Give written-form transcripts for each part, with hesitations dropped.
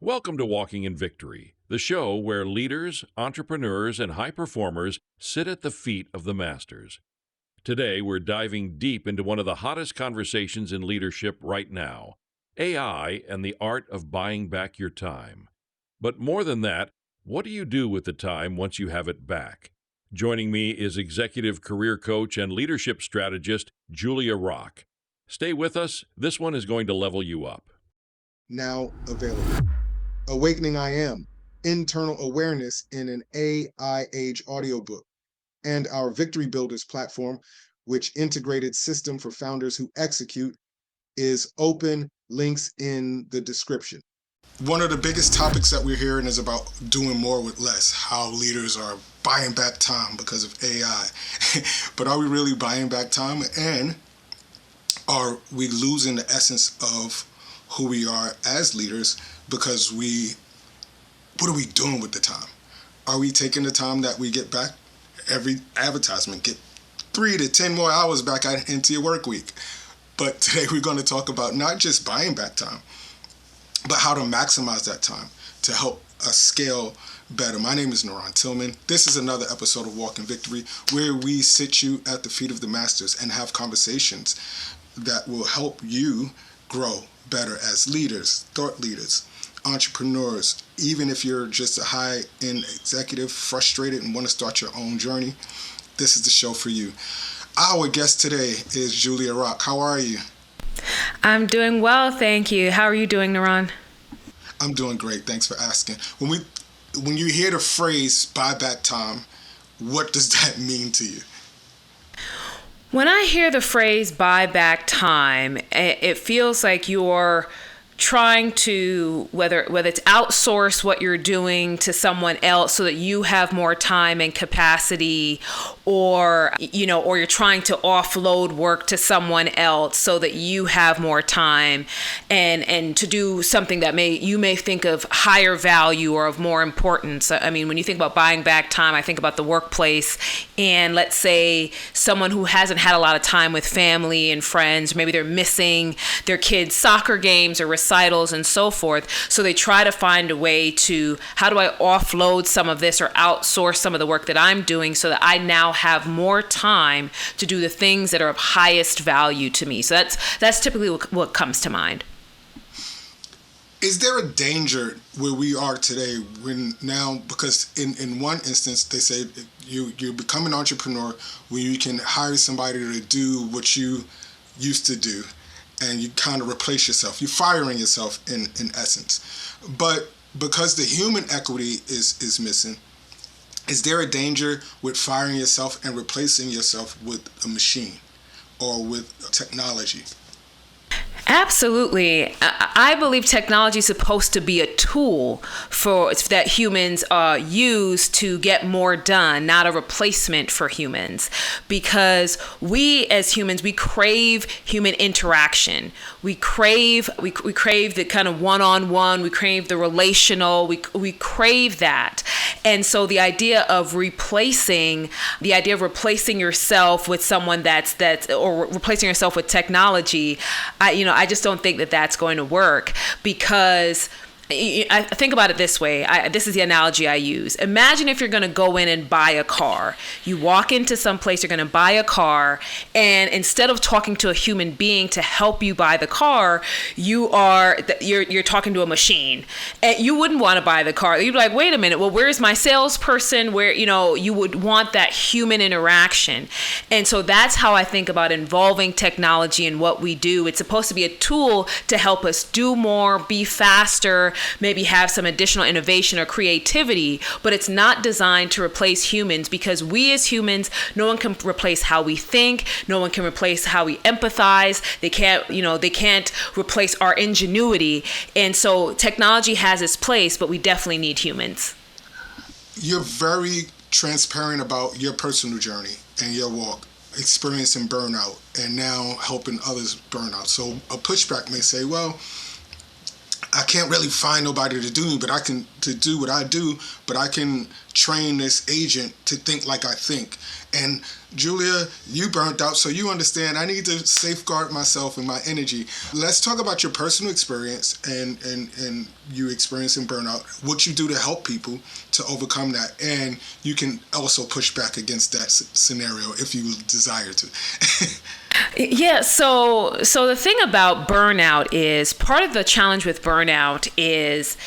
Welcome to Walking in Victory, the show where leaders, entrepreneurs, and high performers sit at the feet of the masters. Today, we're diving deep into one of the hottest conversations in leadership right now, AI and the art of buying back your time. But more than that, what do you do with the time once you have it back? Joining me is executive career coach and leadership strategist Julia Rock. Stay with us. This one is going to level you up. Now available. Awakening I Am, Internal Awareness in an AI Age audiobook, and our Victory Builders platform, which integrated system for founders who execute, is open, links in the description. One of the biggest topics that we're hearing is about doing more with less, how leaders are buying back time because of AI. But are we really buying back time? And are we losing the essence of who we are as leaders because what are we doing with the time? Are we taking the time that we get back? Every advertisement, get 3 to 10 more hours back into your work week. But today we're going to talk about not just buying back time, but how to maximize that time to help us scale better. My name is NaRon Tillman. This is another episode of Walk in Victory, where we sit you at the feet of the masters and have conversations that will help you grow better as leaders, thought leaders, entrepreneurs. Even if you're just a high-end executive, frustrated, and want to start your own journey, this is the show for you. Our guest today is Julia Rock. How are you? I'm doing well, thank you. How are you doing, NaRon? I'm doing great. Thanks for asking. When you hear the phrase "buy back time," what does that mean to you? When I hear the phrase buy back time, it feels like you're trying to, whether it's outsource what you're doing to someone else so that you have more time and capacity, or you're trying to offload work to someone else so that you have more time and to do something that you may think of higher value or of more importance. I mean, when you think about buying back time, I think about the workplace, and let's say someone who hasn't had a lot of time with family and friends, maybe they're missing their kids' soccer games or recitals and so forth. So they try to find a way to, how do I offload some of this or outsource some of the work that I'm doing so that I now have more time to do the things that are of highest value to me. So that's typically what comes to mind. Is there a danger where we are today because in one instance they say you become an entrepreneur where you can hire somebody to do what you used to do, and you kind of replace yourself. You're firing yourself in essence. But because the human equity is missing, is there a danger with firing yourself and replacing yourself with a machine or with technology? Absolutely. I believe technology is supposed to be a tool that humans use to get more done, not a replacement for humans. Because we as humans, we crave human interaction. We crave the kind of one-on-one. We crave the relational. We crave that. And so the idea of replacing yourself with someone or replacing yourself with technology, I just don't think that that's going to work, because I think about it this way. This is the analogy I use. Imagine if you're going to go in and buy a car. You walk into some place, you're going to buy a car, and instead of talking to a human being to help you buy the car, you're talking to a machine. And you wouldn't want to buy the car. You'd be like, wait a minute, well, where's my salesperson? Where, you would want that human interaction. And so that's how I think about involving technology in what we do. It's supposed to be a tool to help us do more, be faster, maybe have some additional innovation or creativity, but it's not designed to replace humans, because we as humans, no one can replace how we think, no one can replace how we empathize. They can't replace our ingenuity. And so technology has its place, but we definitely need humans. You're very transparent about your personal journey and your walk, experiencing burnout and now helping others burn out. So a pushback may say, well, I can't really find nobody to do what I do, but I can train this agent to think like I think. And Julia, you burnt out, so you understand I need to safeguard myself and my energy. Let's talk about your personal experience and you experiencing burnout, what you do to help people to overcome that. And you can also push back against that scenario if you desire to. Yeah, so the thing about burnout is, part of the challenge with burnout is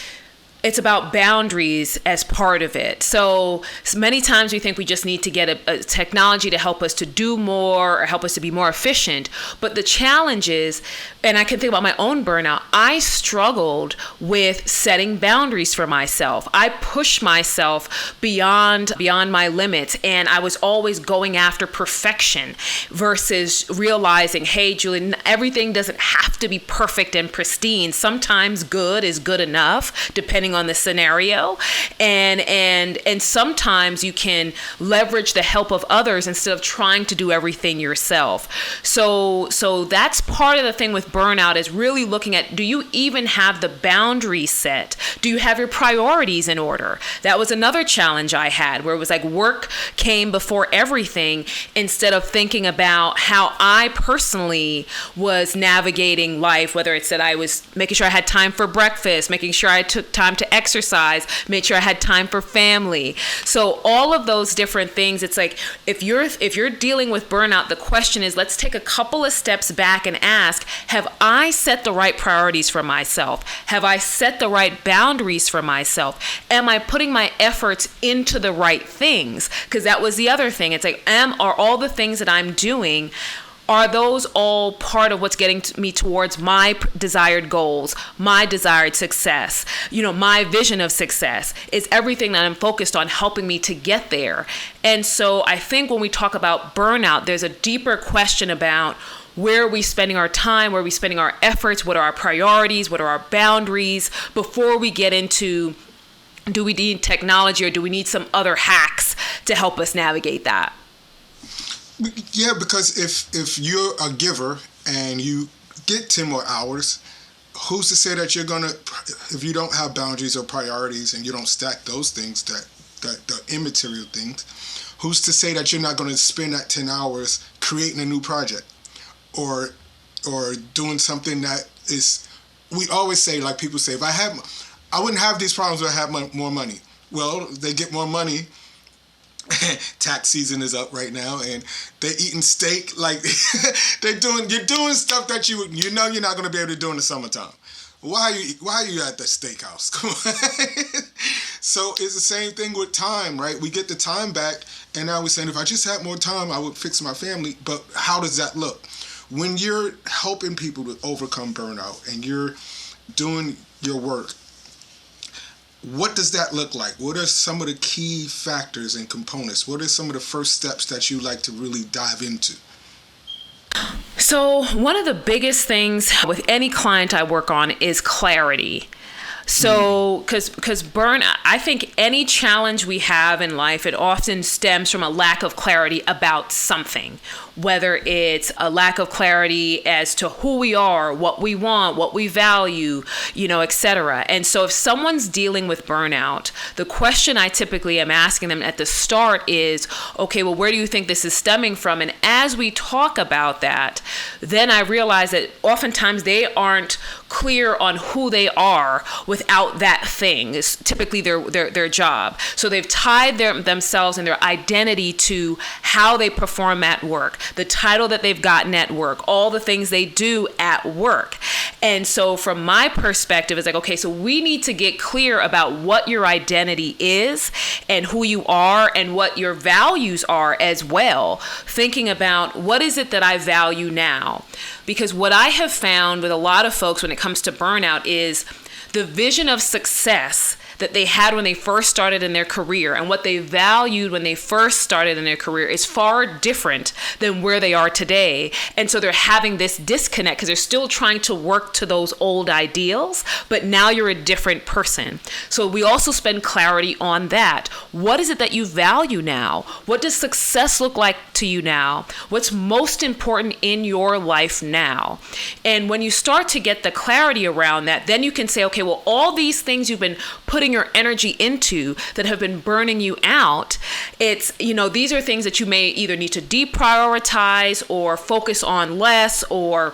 it's about boundaries as part of it. So many times we think we just need to get a technology to help us to do more or help us to be more efficient. But the challenge is, and I can think about my own burnout, I struggled with setting boundaries for myself. I pushed myself beyond my limits, and I was always going after perfection versus realizing, hey, Julie, everything doesn't have to be perfect and pristine. Sometimes good is good enough, depending on the scenario, and sometimes you can leverage the help of others instead of trying to do everything yourself. So that's part of the thing with burnout, is really looking at, do you even have the boundaries set? Do you have your priorities in order? That was another challenge I had, where it was like work came before everything, instead of thinking about how I personally was navigating life, whether it's that I was making sure I had time for breakfast, making sure I took time to exercise, made sure I had time for family. So all of those different things, it's like, if you're dealing with burnout, the question is, let's take a couple of steps back and ask, have I set the right priorities for myself? Have I set the right boundaries for myself? Am I putting my efforts into the right things? Because that was the other thing. It's like, are all the things that I'm doing, are those all part of what's getting me towards my desired goals, my desired success, my vision of success? Is everything that I'm focused on helping me to get there? And so I think when we talk about burnout, there's a deeper question about, where are we spending our time? Where are we spending our efforts? What are our priorities? What are our boundaries? Before we get into, do we need technology, or do we need some other hacks to help us navigate that? Yeah, because if you're a giver and you get 10 more hours, who's to say that you're going to, if you don't have boundaries or priorities and you don't stack those things, that the immaterial things, who's to say that you're not going to spend that 10 hours creating a new project or doing something that is, we always say, like people say, I wouldn't have these problems if I had more money. Well, they get more money. Tax season is up right now, and they're eating steak. Like you're doing stuff that you know you're not going to be able to do in the summertime. Why are you at the steakhouse? Come on. So it's the same thing with time, right? We get the time back, and now we're saying, if I just had more time, I would fix my family. But how does that look? When you're helping people to overcome burnout and you're doing your work, what does that look like? What are some of the key factors and components? What are some of the first steps that you like to really dive into? So one of the biggest things with any client I work on is clarity. So, because burnout, I think any challenge we have in life, it often stems from a lack of clarity about something, whether it's a lack of clarity as to who we are, what we want, what we value, etc. And so if someone's dealing with burnout, the question I typically am asking them at the start is, okay, well, where do you think this is stemming from? And as we talk about that, then I realize that oftentimes they aren't clear on who they are without that thing. It's typically their job. So they've tied themselves and their identity to how they perform at work, the title that they've gotten at work, all the things they do at work. And so from my perspective, it's like, okay, so we need to get clear about what your identity is and who you are and what your values are as well. Thinking about, what is it that I value now? Because what I have found with a lot of folks when it comes to burnout is the vision of success that they had when they first started in their career and what they valued when they first started in their career is far different than where they are today. And so they're having this disconnect because they're still trying to work to those old ideals, but now you're a different person. So we also spend clarity on that. What is it that you value now? What does success look like to you now? What's most important in your life now? And when you start to get the clarity around that, then you can say, okay, well, all these things you've been putting putting your energy into that have been burning you out, it's, these are things that you may either need to deprioritize or focus on less, or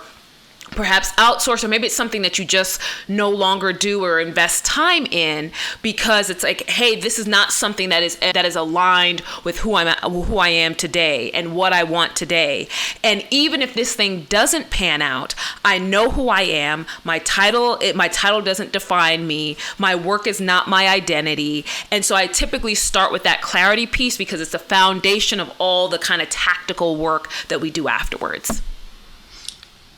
perhaps outsource, or maybe it's something that you just no longer do or invest time in, because it's like, hey, this is not something that is aligned with who I am today and what I want today. And even if this thing doesn't pan out, I know who I am. My title doesn't define me. My work is not my identity. And so I typically start with that clarity piece, because it's the foundation of all the kind of tactical work that we do afterwards.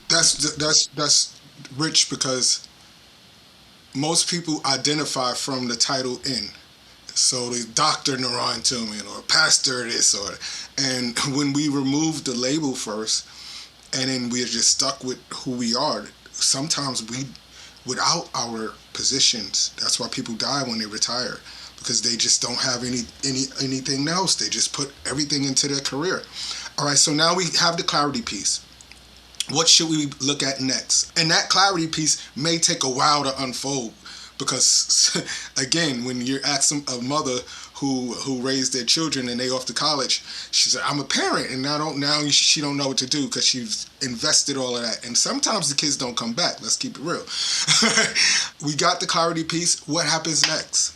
That's rich, because most people identify from the title in. So the Dr. NaRon Tillman, or Pastor this, and when we remove the label first, and then we're just stuck with who we are, sometimes without our positions, that's why people die when they retire, because they just don't have anything else. They just put everything into their career. All right, so now we have the clarity piece. What should we look at next? And that clarity piece may take a while to unfold, because again, when you're asking a mother who raised their children and they off to college, she said, I'm a parent, and she don't know what to do because she's invested all of that. And sometimes the kids don't come back. Let's keep it real. We got the clarity piece. What happens next?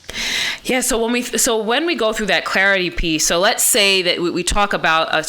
Yeah. So when we go through that clarity piece, so let's say that we talk about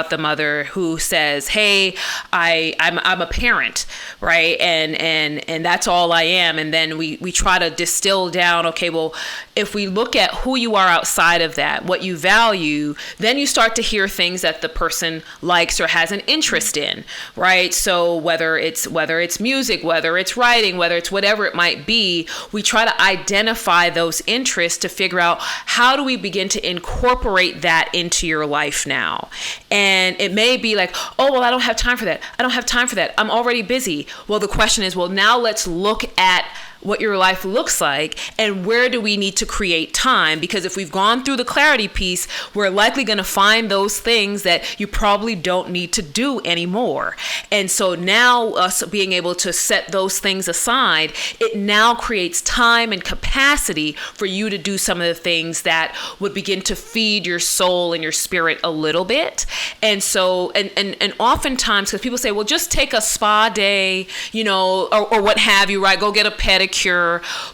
the mother who says, hey, I'm a parent, right? And that's all I am. And then we try to distill down, okay, well, if we look at who you are outside of that, what you value, then you start to hear things that the person likes or has an interest in, right? So whether it's music, whether it's writing, whether it's whatever it might be, we try to identify those interests to figure out, how do we begin to incorporate that into your life now? And it may be like, oh, well, I don't have time for that. I'm already busy. Well, the question is, well, now let's look at what your life looks like and where do we need to create time, because if we've gone through the clarity piece, we're likely going to find those things that you probably don't need to do anymore. And so now us being able to set those things aside, it now creates time and capacity for you to do some of the things that would begin to feed your soul and your spirit a little bit. And so and oftentimes, because people say, well, just take a spa day, or what have you, right? Go get a pedicure.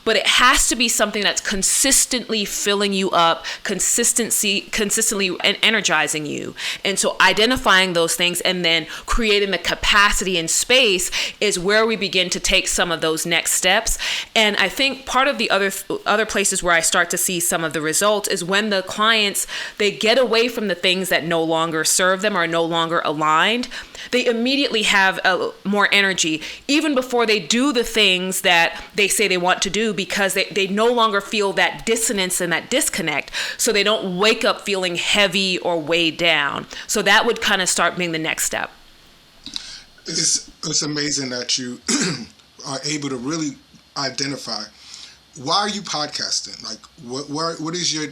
But it has to be something that's consistently filling you up, consistently and energizing you. And so identifying those things and then creating the capacity and space is where we begin to take some of those next steps. And I think part of the other places where I start to see some of the results is when the clients, they get away from the things that no longer serve them or no longer aligned. They immediately have more energy, even before they do the things that they say they want to do, because they no longer feel that dissonance and that disconnect. So they don't wake up feeling heavy or weighed down. So that would kind of start being the next step. It's amazing that you are able to really identify, why are you podcasting? Like, what is your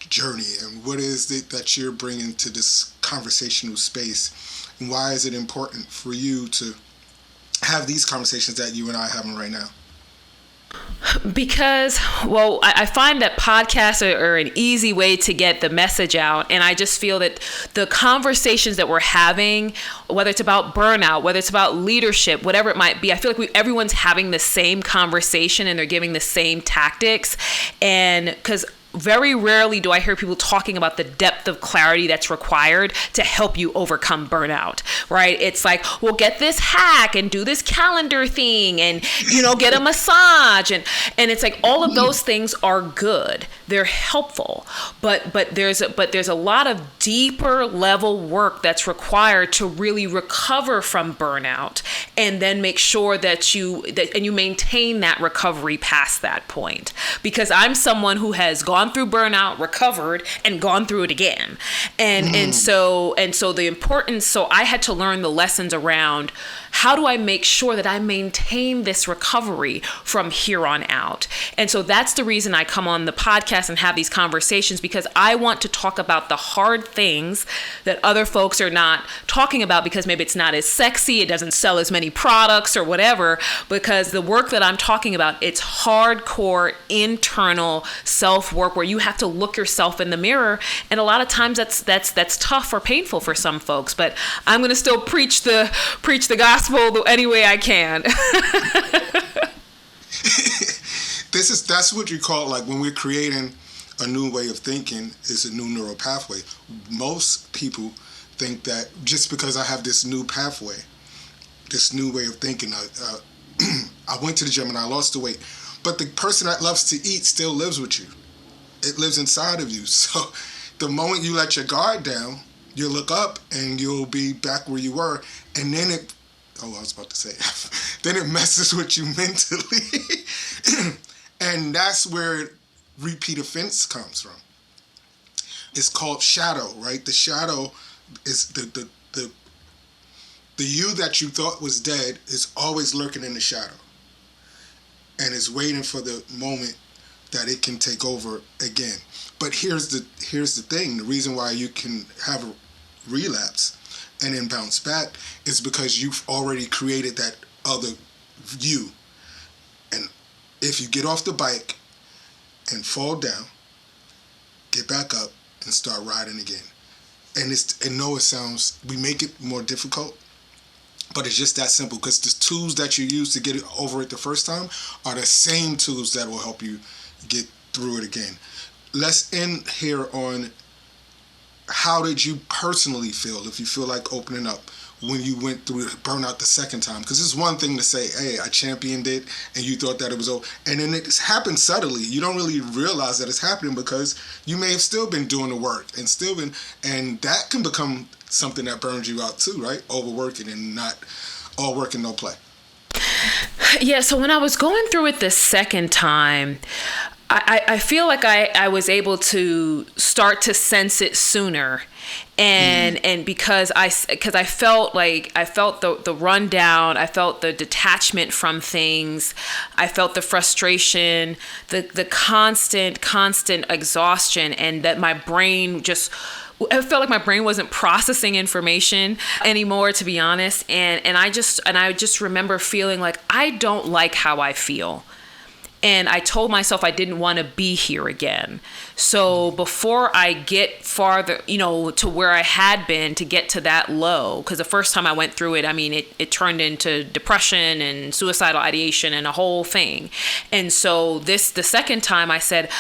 journey, and what is it that you're bringing to this conversational space? And why is it important for you to have these conversations that you and I are having right now? Because, well, I find that podcasts are an easy way to get the message out. And I just feel that the conversations that we're having, whether it's about burnout, whether it's about leadership, whatever it might be, I feel like everyone's having the same conversation and they're giving the same tactics. And because very rarely do I hear people talking about the depth of clarity that's required to help you overcome burnout, right? It's like, well, get this hack and do this calendar thing and, get a massage. And it's like, all of those things are good. They're helpful. But there's a lot of deeper level work that's required to really recover from burnout, and then make sure that you maintain that recovery past that point. Because I'm someone who has gone through burnout, recovered, and gone through it again. And so the importance, so I had to learn the lessons around how do I make sure that I maintain this recovery from here on out? And so that's the reason I come on the podcast and have these conversations, because I want to talk about the hard things that other folks are not talking about, because maybe it's not as sexy, it doesn't sell as many products or whatever, because the work that I'm talking about, it's hardcore internal self-work where you have to look yourself in the mirror. And a lot of times that's tough or painful for some folks, but I'm going to still preach the gospel any way I can. That's what you call, like, when we're creating a new way of thinking, is a new neural pathway. Most people think that just because I have this new pathway, this new way of thinking, I went to the gym and I lost the weight, but the person that loves to eat still lives with you. It lives inside of you. So the moment you let your guard down, you'll look up and you'll be back where you were. And then then it messes with you mentally. And that's where repeat offense comes from. It's called shadow, right? The shadow is the you that you thought was dead is always lurking in the shadow. And is waiting for the moment that it can take over again. But here's the thing. The reason why you can have a relapse and then bounce back is because you've already created that other you. And if you get off the bike and fall down, get back up and start riding again. And we make it more difficult, but it's just that simple, because the tools that you use to get over it the first time are the same tools that will help you get through it again. Let's end here on, how did you personally feel, if you feel like opening up, when you went through burnout the second time? Because it's one thing to say, hey, I championed it, and you thought that it was over. And then it happened subtly. You don't really realize that it's happening because you may have still been doing the work and that can become something that burns you out too, right? Overworking and not all work and no play. Yeah, so when I was going through it the second time, I feel like I was able to start to sense it sooner. And because I felt the rundown, I felt the detachment from things, I felt the frustration, the constant exhaustion, and that my brain I felt like my brain wasn't processing information anymore, to be honest. And I just remember feeling like I don't like how I feel. And I told myself I didn't want to be here again. So before I get farther, to where I had been, to get to that low, because the first time I went through it, I mean, it turned into depression and suicidal ideation and a whole thing. And so the second time I said,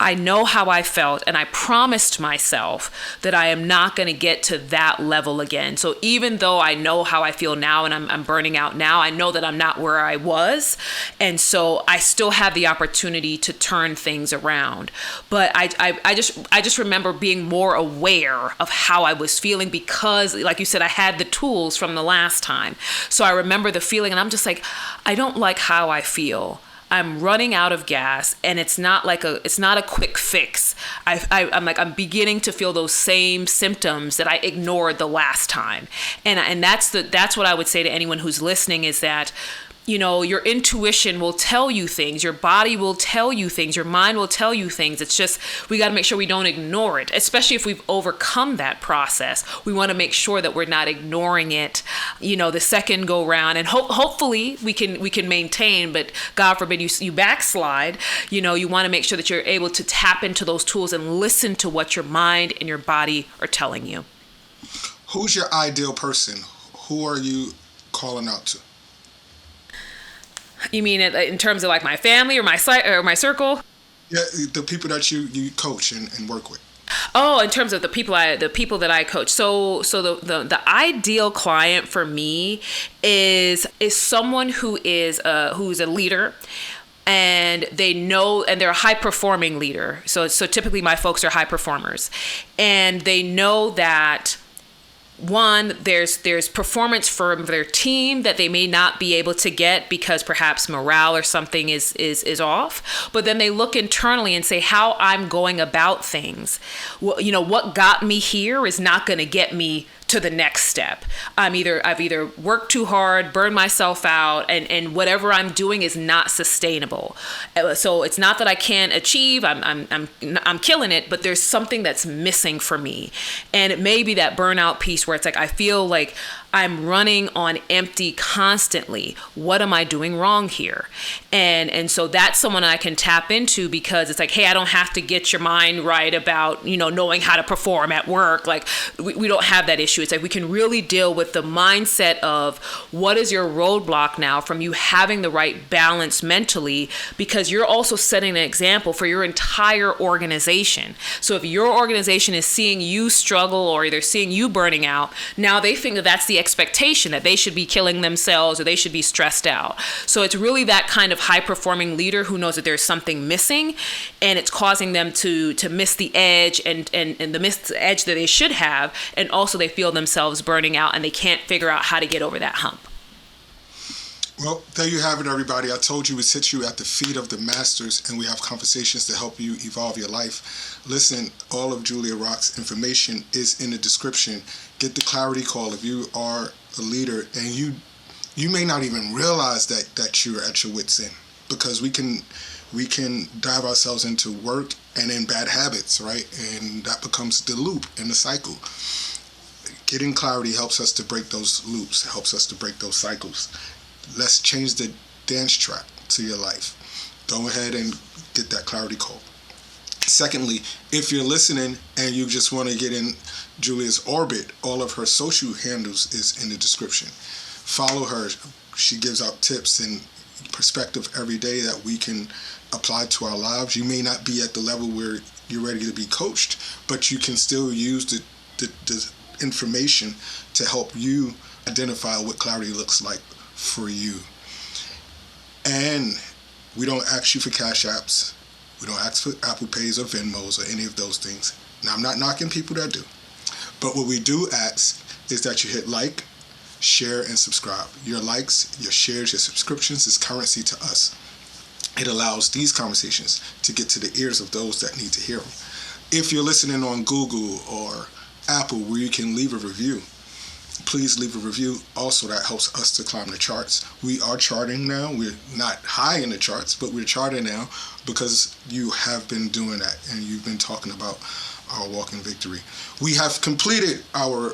I know how I felt, and I promised myself that I am not going to get to that level again. So even though I know how I feel now and I'm burning out now, I know that I'm not where I was. And so I still have the opportunity to turn things around. But I just remember being more aware of how I was feeling, because, like you said, I had the tools from the last time. So I remember the feeling, and I'm just like, I don't like how I feel. I'm running out of gas, and it's not a quick fix. I'm beginning to feel those same symptoms that I ignored the last time. And that's what I would say to anyone who's listening, is that, your intuition will tell you things, your body will tell you things, your mind will tell you things. It's just, we got to make sure we don't ignore it, especially if we've overcome that process. We want to make sure that we're not ignoring it, the second go round, and hopefully we can maintain, but God forbid you backslide. You want to make sure that you're able to tap into those tools and listen to what your mind and your body are telling you. Who's your ideal person? Who are you calling out to? You mean it in terms of like my family or my circle? Yeah, the people that you coach and work with. Oh, in terms of the people that I coach. So the ideal client for me is someone who's a leader, and they know, and they're a high performing leader. So typically my folks are high performers, and they know that, one, there's performance from their team that they may not be able to get because perhaps morale or something is off. But then they look internally and say, how I'm going about things. Well, what got me here is not going to get me to the next step. I've either worked too hard, burned myself out, and whatever I'm doing is not sustainable. So it's not that I can't achieve. I'm killing it, but there's something that's missing for me. And it may be that burnout piece where it's like I feel like I'm running on empty constantly. What am I doing wrong here? And so that's someone I can tap into, because it's like, hey, I don't have to get your mind right about, knowing how to perform at work. Like we don't have that issue. It's like we can really deal with the mindset of what is your roadblock now from you having the right balance mentally, because you're also setting an example for your entire organization. So if your organization is seeing you struggle or they're seeing you burning out, now they think that that's the expectation that they should be killing themselves or they should be stressed out. So it's really that kind of high performing leader who knows that there's something missing and it's causing them to miss the edge and the missed edge that they should have. And also they feel themselves burning out and they can't figure out how to get over that hump. Well, there you have it, everybody. I told you we sit you at the feet of the masters and we have conversations to help you evolve your life. Listen, all of Julia Rock's information is in the description. Get the clarity call if you are a leader and you may not even realize that you're at your wit's end, because we can dive ourselves into work and in bad habits, right? And that becomes the loop and the cycle. Getting clarity helps us to break those loops, helps us to break those cycles. Let's change the dance track to your life. Go ahead and get that clarity call. Secondly, if you're listening and you just want to get in Julia's orbit, all of her social handles is in the description. Follow her. She gives out tips and perspective every day that we can apply to our lives. You may not be at the level where you're ready to be coached, but you can still use the information to help you identify what clarity looks like for you. And we don't ask you for Cash Apps. We don't ask for Apple Pays or Venmos or any of those things. Now, I'm not knocking people that do. But what we do ask is that you hit like, share, and subscribe. Your likes, your shares, your subscriptions is currency to us. It allows these conversations to get to the ears of those that need to hear them. If you're listening on Google or Apple, where you can leave a review, please leave a review. Also, that helps us to climb the charts. We are charting now. We're not high in the charts, but we're charting now because you have been doing that and you've been talking about our walk in victory. We have completed our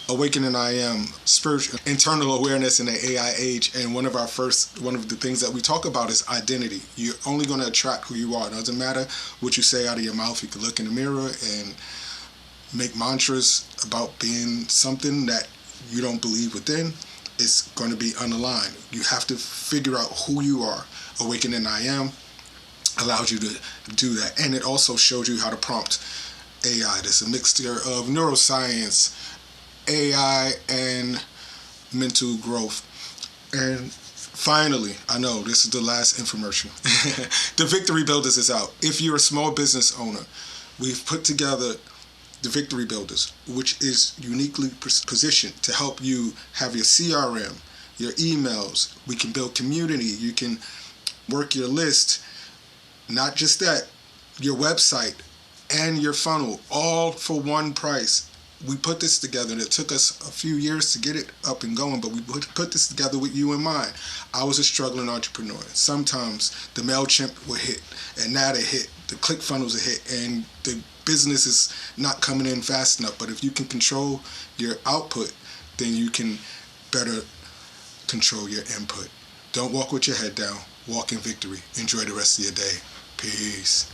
Awakening I Am spiritual internal awareness in the AI age, and one of the things that we talk about is identity. You're only going to attract who you are. It doesn't matter what you say out of your mouth. You can look in the mirror and make mantras about being something that you don't believe within. It's going to be unaligned. You have to figure out who you are. Awakening I Am allows you to do that, and it also shows you how to prompt AI. There's a mixture of neuroscience, AI, and mental growth. And finally, I know this is the last infomercial. The Victory Builders is out. If you're a small business owner, we've put together the Victory Builders, which is uniquely positioned to help you have your CRM, your emails. We can build community. You can work your list. Not just that, your website and your funnel, all for one price. We put this together, and it took us a few years to get it up and going, but we put this together with you in mind. I was a struggling entrepreneur. Sometimes the MailChimp would hit, and now they hit. The ClickFunnels are hit, and the business is not coming in fast enough. But if you can control your output, then you can better control your input. Don't walk with your head down. Walk in victory. Enjoy the rest of your day. Peace.